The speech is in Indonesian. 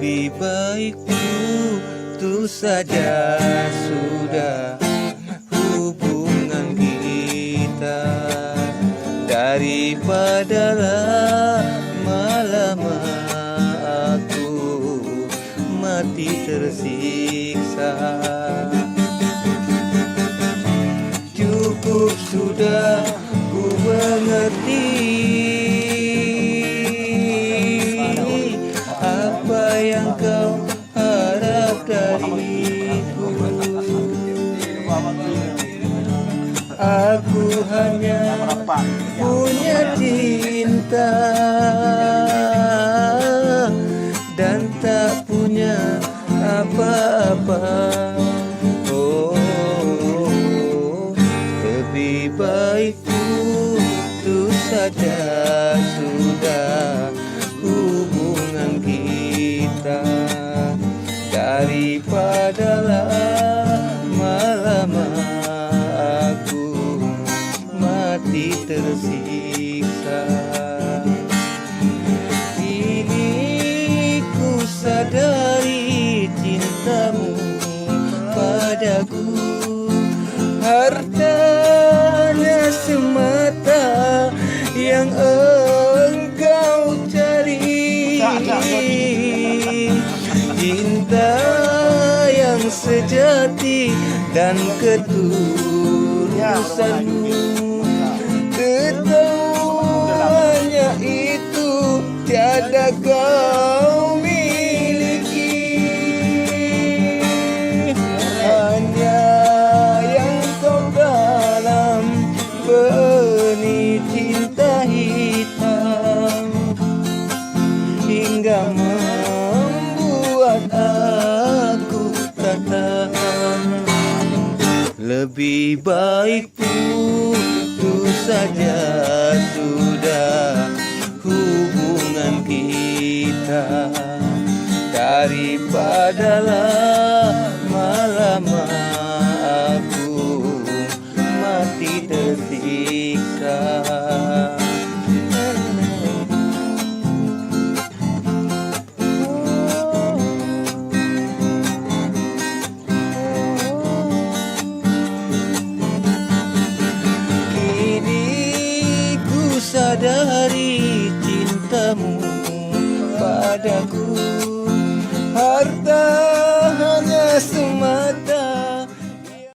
Lebih baik putus saja sudah hubungan kita, daripada lama-lama aku mati tersiksa. Cukup sudah ku mengerti apa yang kau harap dariku. Aku hanya punya cinta dan tak punya apa-apa. Oh, lebih baik putus saja sudah hubungan kita, daripada lama-lama aku mati tersiksa. Kini ku sadari cintamu padaku hartanya semata yang engkau cari. Cinta yang sejati dan ketulusanmu, ketuanya itu tiada kau miliki. Hanya yang kau dalam benih cinta hitam, hingga membuat aku tak tahan. Lebih baik putus saja sudah hubungan kita, daripada lama-lama aku mati tersiksa. Sadari cintamu padaku